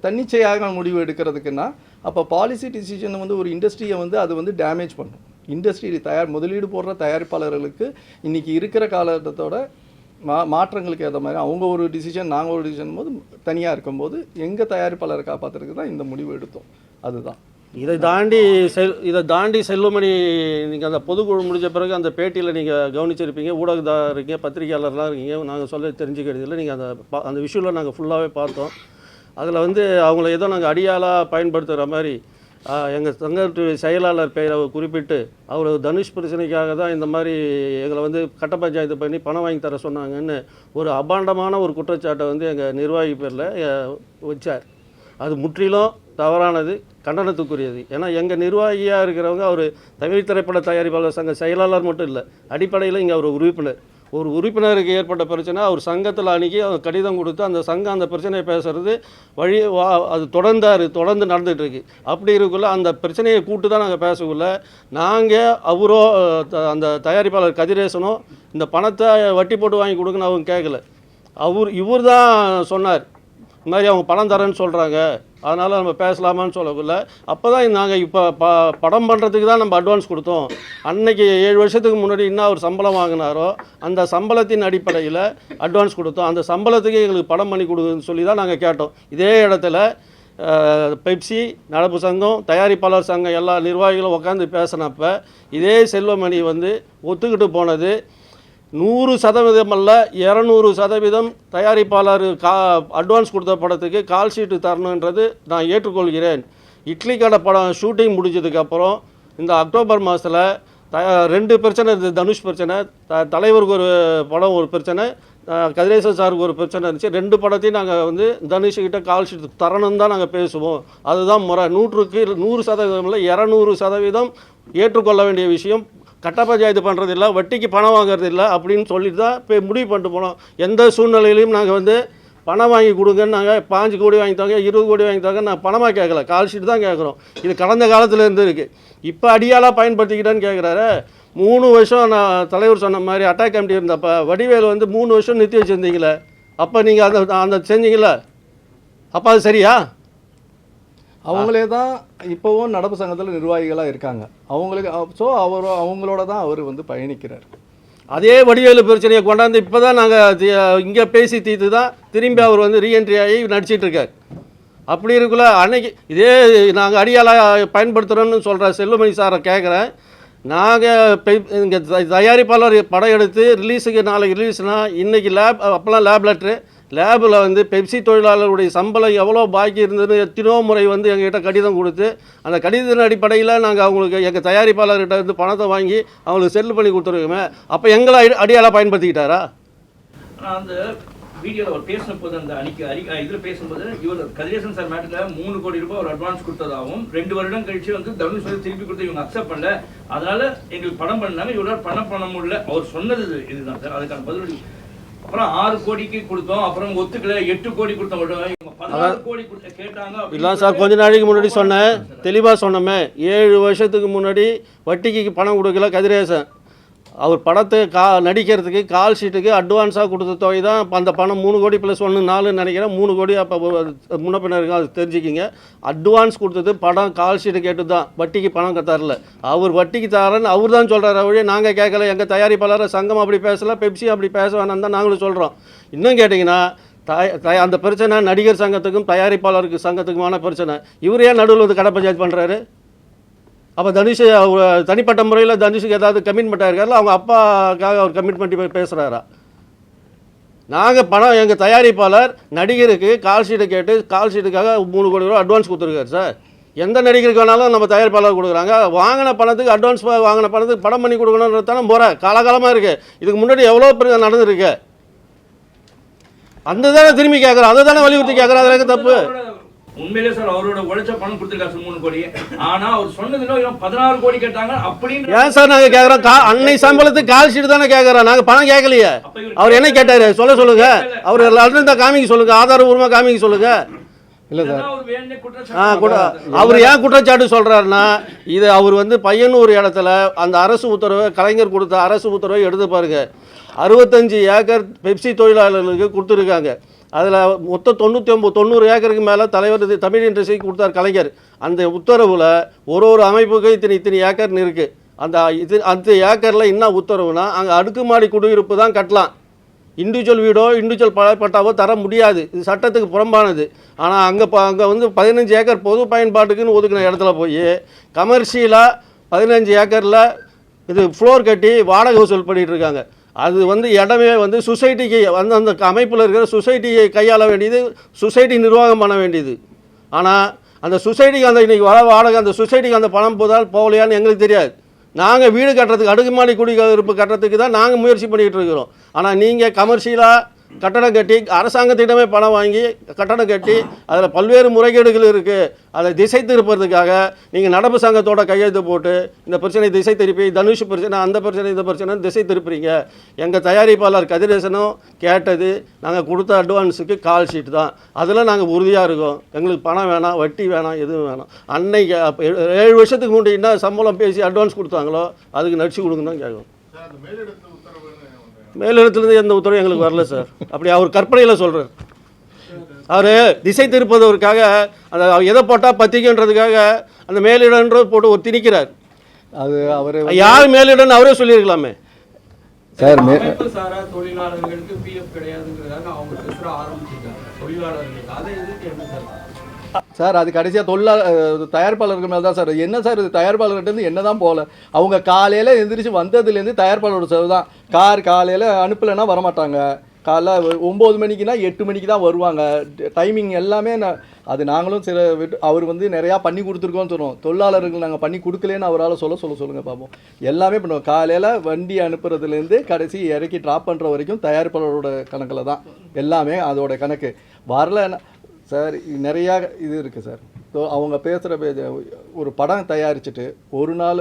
A: தன்னிச்சையாக முடிவு எடுக்கிறதுக்குன்னா, அப்போ பாலிசி டிசிஷன் வந்து ஒரு இண்டஸ்ட்ரியை வந்து அது வந்து டேமேஜ் பண்ணும். இண்டஸ்ட்ரி முதலீடு போடுற தயாரிப்பாளர்களுக்கு இன்றைக்கி இருக்கிற காலகட்டத்தோட மாற்றங்களுக்கு ஏற்ற மாதிரி அவங்க ஒரு டிசிஷன், நாங்கள் ஒரு டிசிஷன் போது தனியாக இருக்கும்போது எங்கள் தயாரிப்பாளரை காப்பாற்றுறதுக்கு தான் இந்த முடிவு எடுத்தோம். அதுதான்.
E: இதை தாண்டி செல்லுமணி, நீங்கள் அந்த பொதுக்குழு முடிஞ்ச பிறகு அந்த பேட்டியில் நீங்கள் கவனிச்சிருப்பீங்க, ஊடகத்தார் இருக்கீங்க, பத்திரிகையாளர்லாம் இருக்கீங்க, நாங்கள் சொல்ல தெரிஞ்சுக்கிறதில்ல. நீங்கள் அந்த விஷுவலில் நாங்கள் ஃபுல்லாகவே பார்த்தோம். அதில் வந்து அவங்கள ஏதோ நாங்கள் அடியாளாக பயன்படுத்துகிற மாதிரி எங்கள் சங்கத்து செயலாளர் பெயரை குறிப்பிட்டு அவர் தனுஷ் பிரச்சனைக்காக தான் இந்த மாதிரி எங்களை வந்து கட்ட பஞ்சாயத்து பண்ணி பணம் வாங்கி தர சொன்னாங்கன்னு ஒரு அபாண்டமான ஒரு குற்றச்சாட்டை வந்து எங்கள் நிர்வாகி பேரில் வச்சார். அது முற்றிலும் தவறானது, கண்டனத்துக்குரியது. ஏன்னா எங்கள் நிர்வாகியாக இருக்கிறவங்க அவர் தமிழ் திரைப்பட தயாரிப்பாளர் சங்க செயலாளர் மட்டும் இல்லை, அடிப்படையில் இங்கே அவர் உறுப்பினர். ஒரு உறுப்பினருக்கு ஏற்பட்ட பிரச்சனை அவர் சங்கத்தில் அன்றைக்கி அவர் கடிதம் கொடுத்து அந்த சங்கம் அந்த பிரச்சனையை பேசுகிறது அது தொடர்ந்து நடந்துகிட்ருக்கு. அப்படி இருக்குள்ள அந்த பிரச்சனையை கூட்டு தான் நாங்கள் பேசக்குள்ள, நாங்கள் அவரோ அந்த தயாரிப்பாளர் கதிரேசனோ இந்த பணத்தை வட்டி போட்டு வாங்கி கொடுக்குன்னு அவங்க கேட்கல. இவர் தான் சொன்னார், இந்த மாதிரி அவங்க பணம் தரேன்னு சொல்கிறாங்க, அதனால் நம்ம பேசலாமான்னு சொல்லக்குள்ள, அப்போ தான் நாங்கள் இப்போ படம் பண்ணுறதுக்கு தான் நம்ம அட்வான்ஸ் கொடுத்தோம். அன்னைக்கு 7 வருஷத்துக்கு முன்னாடி என்ன அவர் சம்பளம் வாங்கினாரோ அந்த சம்பளத்தின் அடிப்படையில் அட்வான்ஸ் கொடுத்தோம். அந்த சம்பளத்துக்கு எங்களுக்கு படம் பண்ணி கொடுக்குன்னு சொல்லி தான் நாங்கள் கேட்டோம். இதே இடத்துல பெப்சி, நடப்பு சங்கம், தயாரிப்பாளர் சங்கம் எல்லா நிர்வாகிகளும் உட்காந்து பேசினப்ப இதே செல்வமணி வந்து ஒத்துக்கிட்டு போனது 100% அல்ல 200% தயாரிப்பாளர் அட்வான்ஸ் கொடுத்த படத்துக்கு கால் ஷீட்டு தரணுன்றது நான் ஏற்றுக்கொள்கிறேன். இட்லி கடை படம் ஷூட்டிங் முடிஞ்சதுக்கப்புறம் இந்த அக்டோபர் மாதத்தில் 2 பிரச்சனை இருந்தது. தனுஷ் பிரச்சனை, தலைவருக்கு ஒரு படம் ஒரு பிரச்சனை, கதிரேசன் சாருக்கு ஒரு பிரச்சனை இருந்துச்சு. 2 படத்தையும் நாங்கள் வந்து தனுஷ்கிட்ட கால் ஷீட் தரணும்னு தான் நாங்கள் பேசுவோம். அதுதான் முறை. 100க்கு 100% இல்லை 200% ஏற்றுக்கொள்ள வேண்டிய விஷயம். கட்ட பஞ்சாயத்து பண்ணுறது இல்லை, வட்டிக்கு பணம் வாங்குறது இல்லை அப்படின்னு சொல்லிட்டு தான் இப்போ முடிவு பண்ணிட்டு போனோம். எந்த சூழ்நிலையிலையும் நாங்கள் வந்து பணம் வாங்கி கொடுங்கன்னு நாங்கள் 5 கோடி வாங்கி தாங்க, 20 கோடி வாங்கி தாங்க, நான் பணமாக கேட்கல, கால் ஷீட் தான் கேட்குறோம். இது கடந்த காலத்தில் இருந்து இருக்குது. இப்போ அடியாளாக பயன்படுத்திக்கிட்டேன்னு கேட்குறாரு. 3 வருஷம் நான் தலைவர் சொன்ன மாதிரி அட்டாக் கமிட்டி இருந்தப்போ வடிவேல் வந்து 3 வருஷம் நிறுத்தி வச்சுருந்தீங்களே, அப்போ நீங்கள் அந்த செஞ்சீங்களே, அப்போ அது சரியா?
A: அவங்களே தான் இப்போவும் நடப்பு சங்கத்தில் நிர்வாகிகளாக இருக்காங்க. அவங்களுக்கு அவங்களோட தான் அவர் வந்து பயணிக்கிறார்.
E: அதே வடிவேலு பிரச்சனையை கொண்டாந்து இப்போ தான் நாங்கள் இங்கே பேசி தீர்த்து தான் திரும்பி அவர் வந்து ரீஎன்ட்ரி ஆகி நடிச்சிட்ருக்கார். அப்படி இருக்குள்ள அன்னைக்கு இதே நாங்கள் அடியாளாக பயன்படுத்துகிறோன்னு சொல்கிற செல்வமணி சாரை கேட்குறேன். நாங்கள் இங்கே தயாரிப்பாளர் படம் எடுத்து ரிலீஸுக்கு நாளைக்கு ரிலீஸ்னால் இன்றைக்கி அப்போல்லாம் லேப் லெட்ரு, லேபில் வந்து பெப்சி தொழிலாளர்களுடைய சம்பளம் எவ்வளோ பாக்கி இருந்ததுன்னு எத்தனோ முறை வந்து எங்ககிட்ட கடிதம் கொடுத்து அந்த கடிதத்தின் அடிப்படையில் நாங்கள் அவங்களுக்கு எங்கள் தயாரிப்பாளர்கிட்ட வந்து பணத்தை வாங்கி அவங்களுக்கு செட்டில் பண்ணி கொடுத்துருக்கோமே. அப்போ எங்களை அடியாளாக பயன்படுத்திக்கிட்டாரா?
D: ஆனால் அந்த வீடியோவில் அவர் பேசின போது அந்த இதில் பேசும்போது இவர் கதிரேசன் சார் மேட்டில் 3 கோடி ரூபாய் ஒரு அட்வான்ஸ் கொடுத்ததாகவும் 2 வருடம் கழிச்சு வந்து தனுஷ் வந்து திருப்பி கொடுத்து இவங்க அக்செப்ட் பண்ணல, அதனால எங்களுக்கு படம் பண்ணாங்க, இவரால் பணம் பண்ண முடியல அவர் சொன்னது இதுதான் சார். அதுக்கான பதில் அப்புறம் 6 கோடிக்கு கொடுத்தோம், அப்புறம் ஒத்துக்கல 8 கோடி கொடுத்தோம், 16 கோடி கேட்டாங்க.
E: இல்லை சார், கொஞ்ச நாளைக்கு முன்னாடி சொன்னேன், தெளிவாக சொன்னோமே, 7 வருஷத்துக்கு முன்னாடி வட்டிக்கு பணம் கொடுக்கல கதிரேசன். அவர் படத்தை நடிக்கிறதுக்கு கால் ஷீட்டுக்கு அட்வான்ஸாக கொடுத்த தொகை தான் அந்த பணம் 3 கோடி + 1 4 நினைக்கிறேன். 3 கோடி அப்போ முன்ன பின்ன இருக்கும், அது தெரிஞ்சுக்கிங்க. அட்வான்ஸ் கொடுத்தது படம் கால் ஷீட்டு கேட்டு தான், வட்டிக்கு பணம் தரல. அவர் வட்டிக்கு தரேன்னு அவர் தான் சொல்கிறார். அவரே நாங்கள் கேட்கல, எங்கள் தயாரிப்பாளர் சங்கம் அப்படி பேசலை, பெப்சி அப்படி பேச வேணாம் தான் நாங்களும் சொல்கிறோம். இன்னும் கேட்டிங்கன்னா அந்த பிரச்சனை நடிகர் சங்கத்துக்கும் தயாரிப்பாளருக்கு சங்கத்துக்குமான பிரச்சனை. இவர் ஏன் நடுவில் வந்து கடை பஞ்சாயத்து பண்ணுறாரு? அப்போ தனுஷ் தனிப்பட்ட முறையில் தனுஷுக்கு ஏதாவது கமிட்மெண்ட் ஆகிருக்காருல, அவங்க அப்பாக்காக அவர் கமிட்மெண்ட் பேசுகிறாரா? நாங்கள் பணம் எங்கள் தயாரிப்பாளர் நடிகருக்கு கால் ஷீட்டை கேட்டு கால் ஷீட்டுக்காக 3 கோடி ரூபா அட்வான்ஸ் கொடுத்துருக்காரு சார். எந்த நடிகருக்கு வேணாலும் நம்ம தயாரிப்பாளர் கொடுக்குறாங்க. வாங்கின பணத்துக்கு அட்வான்ஸ் வாங்கின பணத்துக்கு படம் பண்ணி கொடுக்கணுன்றது தானே முறை. காலகாலமாக இருக்குது. இதுக்கு முன்னாடி எவ்வளோ பேர் நடந்துருக்கு. அந்த தானே திரும்பி கேட்குறோம், அதை தானே வலியுறுத்தி கேட்குறோம். அதில் தப்பு
D: உண்மையிலே சார் அவரோட உழைச்ச பணம் கொடுத்துருக்காரு 3 கோடி. ஆனா அவர் சொன்னதுல 16 கோடி கேட்டாங்க அப்படின்னு.
E: ஏன் சார் நாங்க கேக்குறோம்? அன்னை சம்பளத்துக்கு கால் ஷீட் தானே கேக்குறோம், நாங்க பணம் கேட்கலையே. அவர் என்ன கேட்டாரு சொல்லுங்க. அவர் இருந்தா காமிக்க சொல்லுங்க, ஆதாரபூர்வமா காமிக்க சொல்லுங்க.
A: இல்லை சார்,
E: அவர் ஏன் குற்றச்சாட்டு சொல்றாருன்னா, இது அவர் வந்து பையனூர் இடத்துல அந்த அரசு உத்தரவை, கலைஞர் கொடுத்த அரசு உத்தரவை எடுத்து பாருங்க. 65 ஏக்கர் பெப்சி தொழிலாளர்களுக்கு கொடுத்துருக்காங்க. அதில் மொத்தம் 90 ஏக்கருக்கு மேலே தலைவர் தமிழ் இண்டஸ்ட்ரிக்கு கொடுத்தார் கலைஞர். அந்த உத்தரவில் ஒரு அமைப்புக்கு இத்தனை ஏக்கர்னு இருக்குது. அந்த ஏக்கரில் என்ன உத்தரவுனா, அங்கே அடுக்குமாடி குடியிருப்பு தான் கட்டலாம், இண்டிவிஜுவல் வீடோ இண்டிவிஜுவல் பட்டாவோ தர முடியாது. இது சட்டத்துக்கு புறம்பானது. ஆனால் அங்கே வந்து 15 ஏக்கர் பொது பயன்பாட்டுக்குன்னு ஒதுக்கின இடத்துல போய் கமர்ஷியலாக 15 ஏக்கரில் இது ஃப்ளோர் கட்டி வாடகை வசூல் பண்ணிகிட்டு இருக்காங்க. அது வந்து இடமே வந்து சொசைட்டிக்கு வந்து அந்த அமைப்பில் இருக்கிற சொசைட்டியை கையாள வேண்டியது, சொசைட்டி நிர்வாகம் பண்ண வேண்டியது. ஆனால் அந்த சொசைட்டிக்கு அந்த இன்றைக்கி வாடகை அந்த சொசைட்டிக்கு அந்த பணம் போகலையான்னு எங்களுக்கு தெரியாது. நாங்கள் வீடு கட்டுறதுக்கு, அடுக்குமாடி குடியிருப்பு கட்டுறதுக்கு தான் நாங்கள் முயற்சி பண்ணிகிட்டு இருக்கிறோம். ஆனால் நீங்கள் கமர்ஷியலாக கட்டடம் கட்டி அரசாங்கத்திடமே பணம் வாங்கி கட்டடம் கட்டி அதில் பல்வேறு முறைகேடுகள் இருக்குது. அதை திசை திருப்பறதுக்காக நீங்கள் நடப்பு சங்கத்தோட கையெழுத்து போட்டு இந்த பிரச்சனை திசை திருப்பி, தனுஷ் பிரச்சனை, அந்த பிரச்சனை, இந்த பிரச்சனை திசை திருப்புறீங்க. எங்கள் தயாரிப்பாளர் கதிரேசனும் கேட்டது நாங்கள் கொடுத்த அட்வான்ஸுக்கு கால் ஷீட் தான். அதில் நாங்கள் உறுதியாக இருக்கோம். எங்களுக்கு பணம் வேணாம், வட்டி வேணாம், எதுவும் வேணாம். அன்னைக்கு 7 வருஷத்துக்கு முன்னாடி என்ன சம்பளம் பேசி அட்வான்ஸ் கொடுத்தாங்களோ அதுக்கு நடிச்சு கொடுங்க தான் கேட்கும். மேலிடத்துலேருந்து எந்த உத்தரவும் எங்களுக்கு வரல சார். அப்படி அவர் கற்பனையில் சொல்கிறார். அவர் திசை திருப்பதற்காக அந்த எதை போட்டால் பத்திக்குன்றதுக்காக அந்த மேலிடன்ற போட்டு ஒரு திணிக்கிறார். அது அவர் யார் மேலிடன்னு அவரே சொல்லியிருக்கலாமே
A: சார்.
C: சாரா தொழிலாளர்களுக்கு பிஎஃப் கிடையாதுங்கிறதாக அவங்க பேசுகிற ஆரம்பிச்சிருக்காங்க தொழிலாளர்களுக்கு. அதை எதுக்கு என்ன
A: சார்? அது கடைசியாக தயாரிப்பாளர்கள் மேலே தான் சார். என்ன சார் இது, தயாரிப்பாளர்கிட்டேருந்து என்ன தான் போகல. அவங்க காலையில் எந்திரிச்சு வந்ததுலேருந்து தயாரிப்பாளரோட செலவு தான். காலையில் அனுப்பலைன்னா வரமாட்டாங்க. காலைல 9 மணிக்குனா 8 மணிக்கு தான் வருவாங்க. டைமிங் எல்லாமே அது நாங்களும் சில அவர் வந்து நிறையா பண்ணி கொடுத்துருக்கோன்னு சொல்லுவோம். தொழிலாளர்கள் நாங்கள் பண்ணி கொடுக்கலேன்னு அவரால் சொல்லுங்கள் பார்ப்போம். எல்லாமே பண்ணுவோம். காலையில் வண்டி அனுப்புறதுலேருந்து கடைசி இறக்கி ட்ராப் பண்ணுற வரைக்கும் தயாரிப்பாளரோட கணக்கில் தான் எல்லாமே. அதோட கணக்கு வரல சார். நிறையா இது இருக்குது சார். ஸோ அவங்க பேசுகிற ஒரு படம் தயாரிச்சுட்டு ஒரு நாள்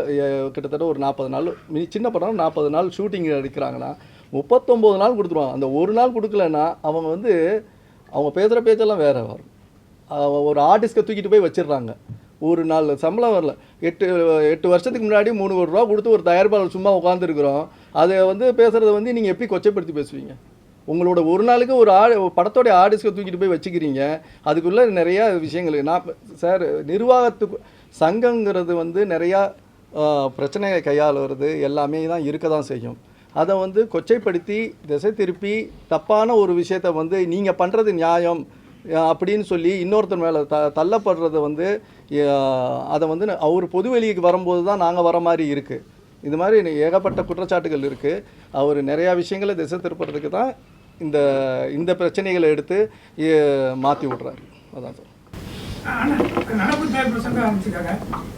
A: கிட்டத்தட்ட ஒரு 40 நாள், சின்ன படம் 40 நாள் ஷூட்டிங் எடுக்கிறாங்கன்னா 39 நாள் கொடுத்துருவாங்க. அந்த ஒரு நாள் கொடுக்கலன்னா அவங்க வந்து அவங்க பேசுகிற பேச்செல்லாம் வேறு வரும். ஒரு ஆர்டிஸ்ட்டை தூக்கிட்டு போய் வச்சிடுறாங்க. ஒரு நாள் சம்பளம் வரல. 8 வருஷத்துக்கு முன்னாடி 3 கோடி ரூபா கொடுத்து ஒரு தயாரிப்பாளர் சும்மா உட்காந்துருக்குறோம். அதை வந்து பேசுகிறத வந்து நீங்கள் எப்படி கொச்சைப்படுத்தி பேசுவீங்க? உங்களோட ஒரு நாளுக்கு ஒரு படத்தோடைய ஆர்டிஸ்ட்டை தூக்கிட்டு போய் வச்சுக்கிறீங்க. அதுக்குள்ளே நிறையா விஷயங்கள். நான் சார், நிர்வாகத்துக்கு சங்கங்கிறது வந்து நிறையா பிரச்சனையை கையாளுறது எல்லாமே தான் இருக்க தான் செய்யும். அதை வந்து கொச்சைப்படுத்தி திசை திருப்பி தப்பான ஒரு விஷயத்தை வந்து நீங்கள் பண்ணுறது நியாயம் அப்படின்னு சொல்லி இன்னொருத்தர் மேலே தள்ளப்படுறத வந்து அதை வந்து அவர் பொது வெளிக்கு வரும்போது தான் நாங்கள் வர மாதிரி இருக்குது. இது மாதிரி ஏகப்பட்ட குற்றச்சாட்டுகள் இருக்குது. அவர் நிறையா விஷயங்களை திசை திருப்புறதுக்கு தான் இந்த பிரச்சனைகளை எடுத்து மாற்றி விட்றாரு. அதான் சார்.
F: நடப்பு தயாரிப்பு சங்கம் ஆரம்பிச்சிருக்காங்க.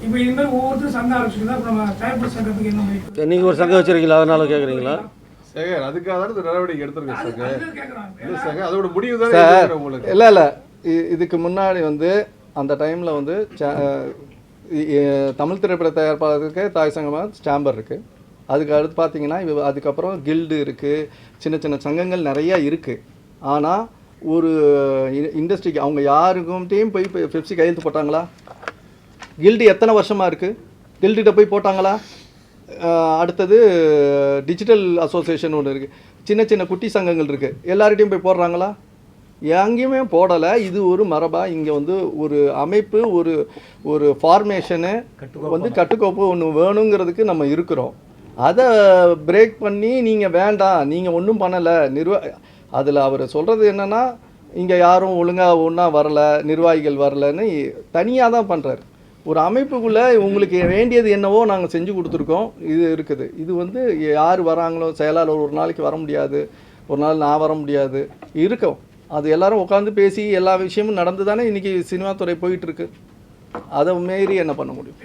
F: இப்போ இது மாதிரி ஒவ்வொருத்தரும் சங்கம் ஆரம்பிச்சிருக்கா. இப்போ நம்ம தயாரிப்பு சங்கத்துக்கு என்ன மாதிரி
E: நீங்கள் ஒரு சங்கம் வச்சுருக்கீங்களா, அதனால கேட்குறீங்களா?
G: சார், அதுக்காக தான் நடவடிக்கை எடுத்துருக்கேன் சார். இல்லை அதோட முடிவு தான்
A: சார்.
G: உங்களுக்கு.
A: இல்லை இதுக்கு முன்னாடி வந்து அந்த டைமில் வந்து தமிழ் திரைப்பட தயாரிப்பாளருக்கு தாய் சங்கமாக ஸ்டாம்பர் இருக்குது. அதுக்கு அடுத்து பார்த்தீங்கன்னா அதுக்கப்புறம் கில்டு இருக்குது, சின்ன சங்கங்கள் நிறையா இருக்குது. ஆனால் ஒரு இண்டஸ்ட்ரிக்கு அவங்க யாருக்கிட்டையும் போய் பெப்சி கையெழுத்து போட்டாங்களா? கில்டு எத்தனை வருஷமாக இருக்குது? கில்டுகிட்ட போய் போட்டாங்களா? அடுத்தது டிஜிட்டல் அசோசியேஷன் ஒன்று இருக்குது, சின்ன குட்டி சங்கங்கள் இருக்குது, எல்லார்கிட்டையும் போய் போடுறாங்களா? எங்கேயுமே போடலை. இது ஒரு மரபாக இங்கே வந்து ஒரு அமைப்பு, ஒரு ஃபார்மேஷனு வந்து கட்டுக்கோப்பு ஒன்று வேணுங்கிறதுக்கு நம்ம இருக்கிறோம். அதை பிரேக் பண்ணி நீங்கள் வேண்டாம், நீங்கள் ஒன்றும் பண்ணலை அதில் அவர் சொல்கிறது என்னென்னா, இங்கே யாரும் ஒழுங்காக ஒன்றா வரலை, நிர்வாகிகள் வரலைன்னு தனியாக தான் பண்ணுறாரு. ஒரு அமைப்புக்குள்ளே உங்களுக்கு வேண்டியது என்னவோ நாங்கள் செஞ்சு கொடுத்துருக்கோம். இது இருக்குது. இது வந்து யார் வராங்களோ, செயலாளர் ஒரு நாளைக்கு வர முடியாது, ஒரு நாள் நான் வர முடியாது, இருக்கோம். அது எல்லாரும் உட்காந்து பேசி எல்லா விஷயமும் நடந்து தானே இன்றைக்கி சினிமா துறை போயிட்டுருக்கு. அதை மீறி என்ன பண்ண முடியும்?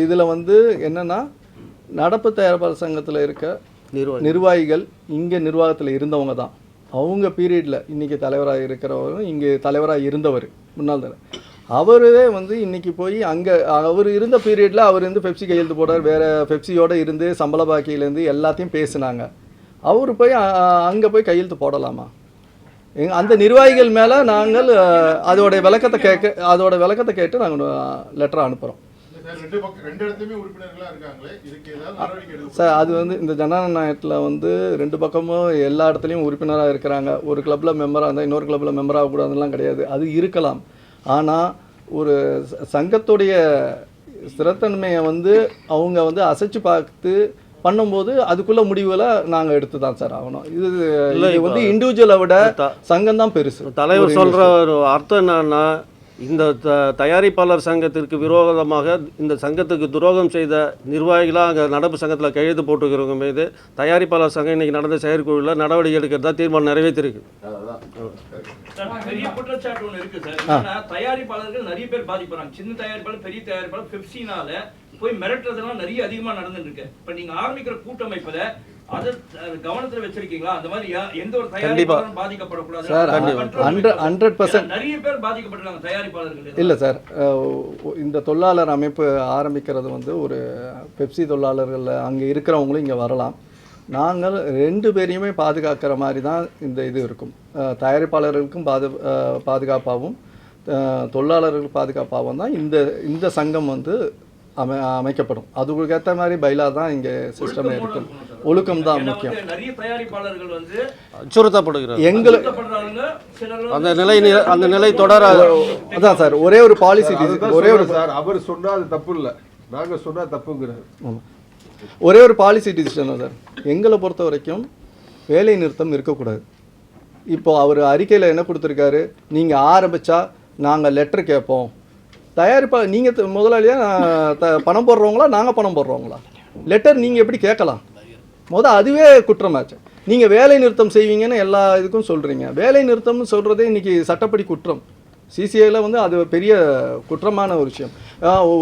A: இதில் வந்து என்னென்னா, நடப்பு தயாரிப்பாளர் சங்கத்தில் இருக்க
E: நிர்வாகி
A: நிர்வாகிகள் இங்கே நிர்வாகத்தில் இருந்தவங்க தான். அவங்க பீரியடில் இன்றைக்கி தலைவராக இருக்கிறவரும் இங்கே தலைவராக இருந்தவர் முன்னாள் அவரே வந்து இன்றைக்கி போய் அங்கே அவர் இருந்த பீரியடில் அவர் வந்து பெப்சி கையெழுத்து போட்டார், வேறு பெப்சியோடு இருந்து சம்பள பாக்கியிலேருந்து எல்லாத்தையும் பேசினாங்க. அவர் போய் அங்கே போய் கையெழுத்து போடலாமா? அந்த நிர்வாகிகள் மேலே நாங்கள் அதோட விளக்கத்தை கேட்டு நாங்கள் லெட்டர் அனுப்புகிறோம் சார். அது வந்து இந்த ஜனநாயகத்தில் வந்து 2 பக்கமும் எல்லா இடத்துலையும் உறுப்பினராக இருக்கிறாங்க. ஒரு கிளப்பில் மெம்பராக இருந்தால் இன்னொரு கிளப்பில் மெம்பராக கூடாதுலாம் கிடையாது. அது இருக்கலாம். ஆனால் ஒரு சங்கத்துடைய ஸ்திரத்தன்மையை வந்து அவங்க வந்து அசைச்சு பார்த்து பண்ணும்போது அதுக்குள்ள முடிவுகளை நாங்கள் எடுத்து தான் சார் ஆகணும். இது வந்து இண்டிவிஜுவலை விட சங்கம் தான் பெருசு.
E: தலைவர் சொல்கிற ஒரு அர்த்தம் என்னன்னா, இந்த தயாரிப்பாளர் சங்கத்திற்கு விரோதமாக இந்த சங்கத்துக்கு துரோகம் செய்த நிர்வாகிகளாக அங்கே நடப்பு சங்கத்தில் கையெழுத்து போட்டுக்கிறவங்க மீது தயாரிப்பாளர் சங்கம் இன்னைக்கு நடந்த செயற்குழுவில் நடவடிக்கை எடுக்கிறதா தீர்மானம் நிறைவேற்றிருக்கு.
D: பெரிய குற்றச்சாட்டு ஒன்று இருக்கு சார். என்னன்னா தயாரிப்பாளர்கள் நிறைய பேர் பாதிப்படுறாங்க. சின்ன தயாரிப்பாளர், பெரிய தயாரிப்பாளர் பெப்சினால போய் மிரட்டுறதுலாம் நிறைய அதிகமாக நடந்துட்டு இருக்கு. இப்போ நீங்க ஆரம்பிக்கிற கூட்டமைப்புல அதை கவனத்தில் வச்சிருக்கீங்களா? அந்த மாதிரி எந்த ஒரு தயாரிப்பாளரும் பாதிக்கப்படக்கூடாது
A: சார். 100%
D: நிறைய பேர் பாதிக்கப்பட்டிருக்காங்க தயாரிப்பாளர்கள்.
A: இல்லை சார், இந்த தொழிலாளர் அமைப்பு ஆரம்பிக்கிறது வந்து ஒரு பெப்சி தொழிலாளர்கள் அங்கே இருக்கிறவங்களும் இங்கே வரலாம். நாங்கள் 2 பேரையுமே பாதுகாக்கிற மாதிரி தான் இந்த இது இருக்கும். தயாரிப்பாளர்களுக்கும் பாதுகாப்பாகவும் தொழிலாளர்களுக்கு பாதுகாப்பாகவும் தான் இந்த சங்கம் வந்து அமைக்கப்படும். அதுக்கு ஏற்ற மாதிரி பைலா தான் இங்கே சிஸ்டமே இருக்கும். ஒழுக்கம் தான் முக்கியம்.
D: நிறைய தயாரிப்பாளர்கள் வந்து
E: அச்சுறுத்தப்படுகிறார்.
A: எங்களுக்கு
E: அந்த நிலை தொடர
A: அதான் சார் ஒரே ஒரு பாலிசி. ஒரே ஒரு
G: சார் அவர் சொன்னா அது தப்பு இல்லை, நாங்கள் சொன்னா தப்புங்கிறார்.
A: ஒரே ஒரு பாலிசி டிசிஷன் தான் சார். எங்களை பொறுத்த வரைக்கும் வேலை நிறுத்தம் இருக்கக்கூடாது. இப்போ அவர் அறிக்கையில் என்ன கொடுத்துருக்காரு, நீங்கள் ஆரம்பித்தா நாங்கள் லெட்டர் கேட்போம். தயாரிப்பாளர் நீங்கள் முதலாளியாக பணம் போடுறவங்களா நாங்கள் பணம் போடுறவங்களா? லெட்டர் நீங்கள் எப்படி கேட்கலாம்? அதுவே குற்றமாச்சு. நீங்கள் வேலை நிறுத்தம் செய்வீங்கன்னு எல்லா இதுக்கும் சொல்கிறீங்க. வேலை நிறுத்தம்னு சொல்கிறதே இன்றைக்கி சட்டப்படி குற்றம். சிசிஐயில் வந்து அது பெரிய குற்றமான ஒரு விஷயம்.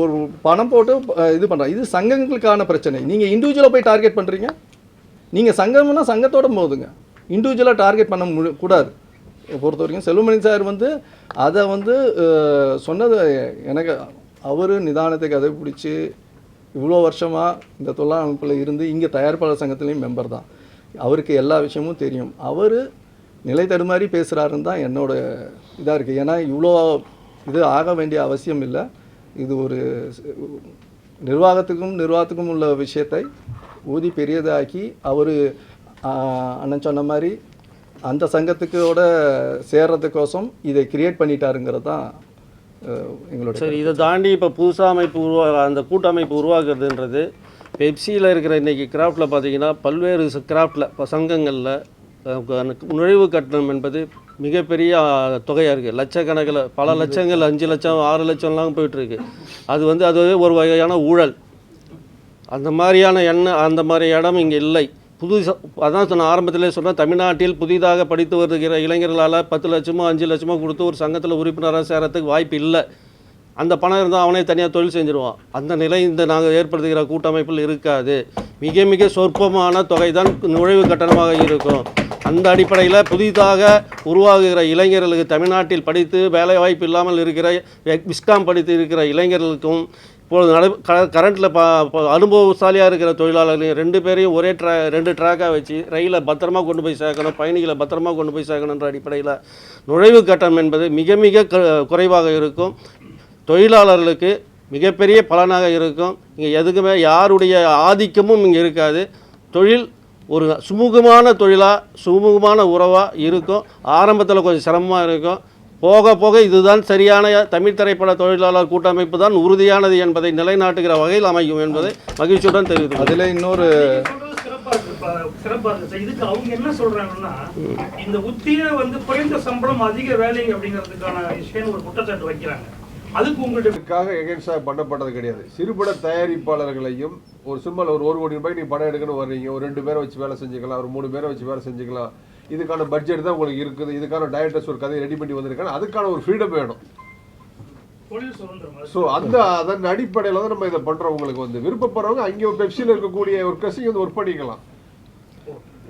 A: ஒரு பணம் போட்டு இது பண்ணுறாங்க. இது சங்கங்களுக்கான பிரச்சனை. நீங்கள் இண்டிவிஜுவலாக போய் டார்கெட் பண்ணுறீங்க. நீங்கள் சங்கம்னா சங்கத்தோட போதுங்க, இண்டிவிஜுவலாக டார்கெட் பண்ண கூடாது. பொறுத்த வரைக்கும் செல்வமணி சார் வந்து அதை வந்து சொன்னது எனக்கு அவர் நிதானத்தை கதை பிடிச்சி இவ்வளோ வருஷமாக இந்த தொழிலாளர் அமைப்பில் இருந்து இங்கே தயாரிப்பாளர் சங்கத்துலேயும் மெம்பர் தான். அவருக்கு எல்லா விஷயமும் தெரியும். அவர் நிலை தடுமாறி பேசுகிறாருன்னு தான் என்னோட இதாக இருக்குது. ஏன்னா இவ்வளோ இது ஆக வேண்டிய அவசியம் இல்லை. இது ஒரு நிர்வாகத்துக்கும் உள்ள விஷயத்தை ஊதி பெரியதாக்கி அவர் அண்ணன் சொன்ன மாதிரி அந்த சங்கத்துக்கோட சேர்றதுக்கோசம் இதை கிரியேட் பண்ணிட்டாருங்கிறது தான் எங்களோட.
E: சரி, இதை தாண்டி இப்போ புதுசாக அமைப்பு அந்த கூட்டமைப்பு உருவாக்குறதுன்றது பெப்சியில் இருக்கிற இன்றைக்கி கிராஃப்டில் பார்த்தீங்கன்னா பல்வேறு கிராஃப்டில் இப்போ சங்கங்களில் நுழைவு கட்டணம் என்பது மிகப்பெரிய தொகையாக இருக்குது. லட்சக்கணக்கில் பல லட்சங்கள் 5 லட்சம் 6 லட்சம்லாம் போயிட்டுருக்கு. அது ஒரு வகையான ஊழல். அந்த மாதிரியான அந்த மாதிரி இடம் இங்கே இல்லை. அதான் நான் ஆரம்பத்திலே சொன்னேன், தமிழ்நாட்டில் புதிதாக படித்து வருகிற இளைஞர்களால் 10 லட்சமோ 5 லட்சமோ கொடுத்து ஒரு சங்கத்தில் உறுப்பினராக சேரத்துக்கு வாய்ப்பு இல்லை. அந்த பணம் இருந்தால் அவனே தனியாக தொழில் செஞ்சுருவான். அந்த நிலை நாங்கள் ஏற்படுத்துகிற கூட்டமைப்பில் இருக்காது. மிக மிக சொற்பமான தொகை தான் நுழைவு கட்டணமாக இருக்கும். அந்த அடிப்படையில் புதிதாக உருவாகுகிற இளைஞர்களுக்கு, தமிழ்நாட்டில் படித்து வேலை வாய்ப்பு இல்லாமல் இருக்கிற விஸ்காம் படித்து இருக்கிற இளைஞர்களுக்கும் இப்பொழுது கரண்ட்டில் அனுபவசாலியாக இருக்கிற தொழிலாளர்களையும் 2 பேரையும் ஒரே 2 ட்ராக்காக வச்சு ரயிலை பத்திரமா கொண்டு போய் சேர்க்கணும், பயணிகளை பத்திரமா கொண்டு போய் சேர்க்கணுன்ற அடிப்படையில் நுழைவு கட்டணம் என்பது மிக மிக குறைவாக இருக்கும். தொழிலாளர்களுக்கு மிகப்பெரிய பலனாக இருக்கும். இங்கே எதுக்குமே யாருடைய ஆதிக்கமும் இங்கே இருக்காது. தொழில் ஒரு சுமூகமான தொழிலாக சுமூகமான உறவாக இருக்கும். ஆரம்பத்தில் கொஞ்சம் சிரமமாக இருக்கும். போக போக இதுதான் சரியான தமிழ் திரைப்பட தொழிலாளர் கூட்டமைப்பு தான் உறுதியானது என்பதை நிலைநாட்டுகிற வகையில் அமையும் என்பதை மகிழ்ச்சியுடன் தெரிவித்து
A: அதில் இன்னொரு
F: சிறப்பாக இருக்கு. இதுக்கு அவங்க என்ன சொல்றாங்கன்னா, இந்த உத்தியை குறைந்த சம்பளம் அதிக வேலை அப்படிங்கிறதுக்கான விஷயம் ஒரு குற்றச்சாட்டு வைக்கிறாங்க. அதுக்கு உங்களுக்காக
G: எகென்ஸ்டாக பண்ணப்பட்டது கிடையாது. சிறுபட தயாரிப்பாளர்களையும் ஒரு சிம்பிள் ஒரு 1 கோடி ரூபாய் நீ படம் எடுக்கணும் வர்றீங்க, ஒரு 2 பேரை வச்சு வேலை செஞ்சுக்கலாம், ஒரு 3 பேரை வச்சு வேலை செஞ்சுக்கலாம், இதுக்கான பட்ஜெட் தான் உங்களுக்கு இருக்குது, இதுக்கான டைரக்டர்ஸ் ஒரு கதையை ரெடி பண்ணி வந்திருக்காங்க, அதுக்கான ஒரு ஃப்ரீடம் வேணும்.
F: தொழில் சுதந்திரம்.
G: ஸோ அதன் அடிப்படையில் தான் நம்ம இதை பண்ணுறோம். உங்களுக்கு வந்து விருப்பப்படுறவங்க அங்கே பெப்சியில் இருக்கக்கூடிய ஒர்க்கர்ஸையும் வந்து ஒர்க் பண்ணிக்கலாம்.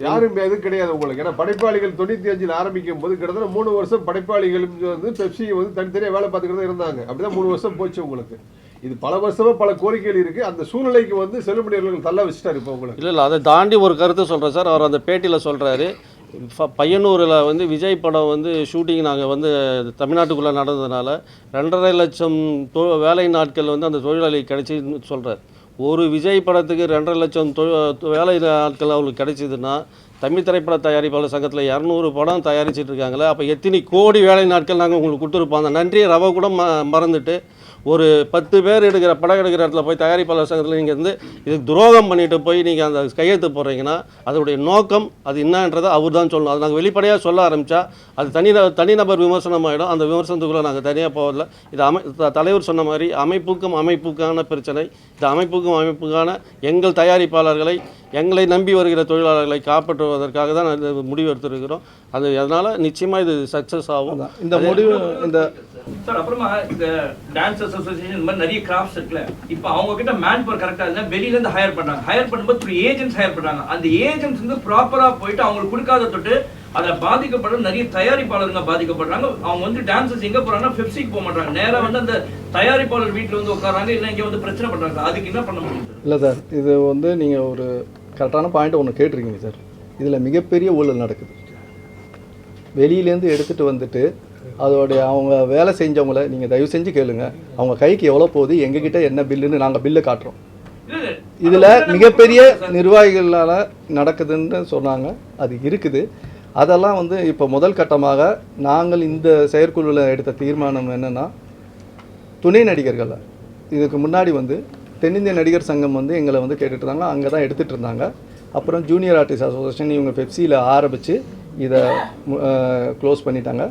G: யாரும் எது கிடையாது உங்களுக்கு. ஏன்னா படைப்பாளிகள் 95 ஆரம்பிக்கும் போது கிட்டத்தட்ட 3 வருஷம் படைப்பாளிகள் வந்து பெப்சி வந்து தனித்தனியாக வேலை பார்த்துக்கிட்டு தான் இருந்தாங்க. அப்படிதான் 3 வருஷம் போச்சு உங்களுக்கு. இது பல வருஷமா பல கோரிக்கைகள் இருக்கு. அந்த சூழ்நிலைக்கு வந்து செல்லுபடியாளர்கள் தள்ள வச்சுட்டாரு இப்போ உங்களுக்கு.
E: இல்லை அதை தாண்டி ஒரு கருத்து சொல்கிறேன் சார். அவர் அந்த பேட்டியில் சொல்கிறாரு, பையனூரில் வந்து விஜய் படம் வந்து ஷூட்டிங் நாங்கள் வந்து தமிழ்நாட்டுக்குள்ளே நடந்ததுனால 2.5 லட்சம் வேலை நாட்கள் வந்து அந்த தொழிலாளி கிடைச்சின்னு சொல்கிறார். ஒரு விஜய் படத்துக்கு 2.5 லட்சம் வேலை நாட்கள் அவங்களுக்கு கிடைச்சிதுன்னா தமிழ் திரைப்பட தயாரிப்பாளர் சங்கத்தில் 200 படம் தயாரிச்சிட்டு இருக்காங்களே, அப்போ எத்தனை கோடி வேலை நாட்கள் நாங்கள் உங்களுக்கு கொடுத்துருப்போம். அந்த நன்றியை ரவ கூட மறந்துட்டு ஒரு 10 பேர் படம் எடுக்கிற இடத்துல போய் தயாரிப்பாளர் சங்கத்தில் நீங்கள் வந்து இதுக்கு துரோகம் பண்ணிட்டு போய் நீங்கள் அந்த கையெழுத்து போடுறீங்கன்னா அதோடைய நோக்கம் அது என்னன்றதை அவர் தான் சொல்லணும். அது நாங்கள் வெளிப்படையாக சொல்ல ஆரம்பித்தா அது தனிநபர் விமர்சனம் ஆகிடும். அந்த விமர்சனத்துக்குள்ளே நாங்கள் தனியாக போகல. இது தலைவர் சொன்ன மாதிரி அமைப்புக்கான பிரச்சனை. இது அமைப்புக்கான எங்கள் தயாரிப்பாளர்களை, எங்களை நம்பி வருகிற தொழிலாளர்களை காப்பாற்றுவதற்காக தான் இந்த முடிவு எடுத்துருக்கிறோம். அதனால் நிச்சயமாக இது சக்ஸஸ் ஆகும்.
A: இந்த முடிவு இந்த
D: சார் அப்புறமா இந்த டான்ஸ் அசோசியேஷன் இந்த மாதிரி நிறைய கிராஃப்ட்ஸ் இருக்குல்ல, இப்போ அவங்க கிட்ட மேன் பவர் கரெக்டாக இருந்தால் வெளியிலேருந்து ஹையர் பண்ணுறாங்க. ஹையர் பண்ணும்போது 3 ஏஜென்ட்ஸ் ஹையர் பண்ணுறாங்க. அந்த ஏஜென்ட்ஸ் வந்து ப்ராப்பராக போயிட்டு அவங்களுக்கு கொடுக்காத தொட்டு அதில் பாதிக்கப்படுற நிறைய தயாரிப்பாளருங்க பாதிக்கப்படுறாங்க. அவங்க வந்து டான்ஸஸ் எங்கே போகிறாங்கன்னா பெப்சிக்கு போக மாட்டாங்க, நேராக வந்து அந்த தயாரிப்பாளர் வீட்டில் வந்து உட்காராங்க, இல்லை இங்கே வந்து பிரச்சனை பண்ணுறாங்க. அதுக்கு என்ன பண்ண முடியும்?
A: இல்லை சார், இது வந்து நீங்கள் ஒரு கரெக்டான பாயிண்ட் ஒன்று கேட்டிருக்கீங்க சார். இதில் மிகப்பெரிய ஊழல் நடக்குது. வெளியிலேருந்து எடுத்துகிட்டு வந்துட்டு அதோடைய அவங்க வேலை செஞ்சவங்கள நீங்கள் தயவு செஞ்சு கேளுங்க, அவங்க கைக்கு எவ்வளோ போகுது, எங்ககிட்ட என்ன பில்லுன்னு நாங்கள் பில்லு காட்டுறோம். இதில் மிகப்பெரிய நிர்வாகிகளால் நடக்குதுன்னு சொன்னாங்க. அது இருக்குது. அதெல்லாம் வந்து இப்போ முதல் கட்டமாக நாங்கள் இந்த செயற்குழுவில் எடுத்த தீர்மானம் என்னென்னா, துணை நடிகர்கள் இதுக்கு முன்னாடி வந்து தென்னிந்திய நடிகர் சங்கம் வந்து எங்களை வந்து கேட்டுட்டு இருந்தாங்க, அங்கே தான் எடுத்துகிட்டு இருந்தாங்க. அப்புறம் ஜூனியர் ஆர்டிஸ்ட் அசோசியேஷன் இவங்க பெப்சியில் ஆரம்பித்து இதை க்ளோஸ் பண்ணிட்டாங்க.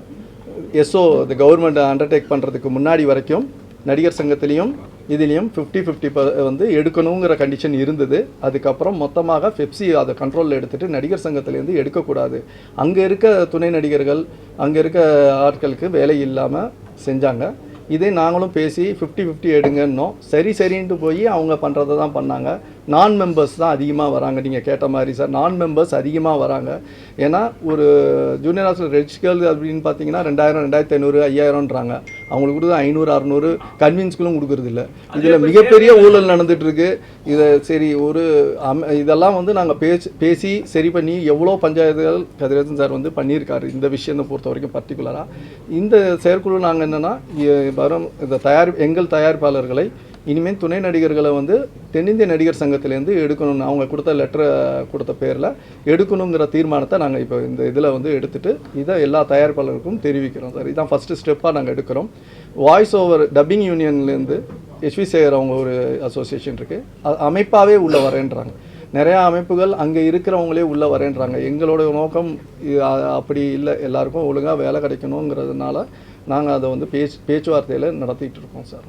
A: எஸ்ஓ இந்த கவர்மெண்ட் அண்டர்டேக் பண்ணுறதுக்கு முன்னாடி வரைக்கும் நடிகர் சங்கத்திலையும் இதுலேயும் 50-50 வந்து எடுக்கணுங்கிற கண்டிஷன் இருந்தது. அதுக்கப்புறம் மொத்தமாக பெப்சி அதை கண்ட்ரோலில் எடுத்துகிட்டு நடிகர் சங்கத்திலேருந்து எடுக்கக்கூடாது. அங்கே இருக்க துணை நடிகர்கள், அங்கே இருக்க ஆட்களுக்கு வேலை இல்லாமல் செஞ்சாங்க. இதே நாங்களும் பேசி 50-50 எடுங்கன்னோம். சரின்ட்டு போய் அவங்க பண்ணுறதை தான் பண்ணாங்க. நான் மெம்பர்ஸ் தான் அதிகமாக வராங்க. நீங்கள் கேட்ட மாதிரி சார், நான் மெம்பர்ஸ் அதிகமாக வராங்க. ஏன்னா ஒரு ஜூனியர் ஆர்டிஸ்ட் ரெஜிஸ்டர் அப்படின்னு பார்த்தீங்கன்னா 2000, 2500, 5000ன்றாங்க. அவங்களுக்கு கொடுத்து 500, 600 கன்வின்ஸ்களும் கொடுக்குறது இல்லை. இதில் மிகப்பெரிய ஊழல் நடந்துகிட்ருக்கு. இதை சரி இதெல்லாம் வந்து நாங்கள் பேசி சரி பண்ணி எவ்வளோ பஞ்சாயத்துகள் கதிரேசன் சார் வந்து பண்ணியிருக்காரு. இந்த விஷயத்தை பொறுத்த வரைக்கும் பர்டிகுலராக இந்த செயற்குழு நாங்கள் என்னென்னா வரும் இந்த எங்கள் தயாரிப்பாளர்களை இனிமேல் துணை நடிகர்களை வந்து தென்னிந்திய நடிகர் சங்கத்திலேருந்து எடுக்கணும்னு அவங்க கொடுத்த லெட்டரை கொடுத்த பேரில் எடுக்கணுங்கிற தீர்மானத்தை நாங்கள் இப்போ இந்த இதில் வந்து எடுத்துகிட்டு இதை எல்லா தயாரிப்பாளருக்கும் தெரிவிக்கிறோம் சார். இதுதான் ஃபஸ்ட்டு ஸ்டெப்பாக நாங்கள் எடுக்கிறோம். வாய்ஸ் ஓவர் டப்பிங் யூனியன்லேருந்து HV சேகர் அவங்க ஒரு அசோசியேஷன் இருக்குது, அமைப்பாகவே உள்ளே வரேன்றாங்க. நிறையா அமைப்புகள் அங்கே இருக்கிறவங்களே உள்ளே வரேன்றாங்க. எங்களோட நோக்கம் அப்படி இல்லை, எல்லாருக்கும் ஒழுங்காக வேலை கிடைக்கணுங்கிறதுனால நாங்கள் அதை வந்து பேச்சுவார்த்தையில் நடத்திட்டு இருக்கோம் சார்.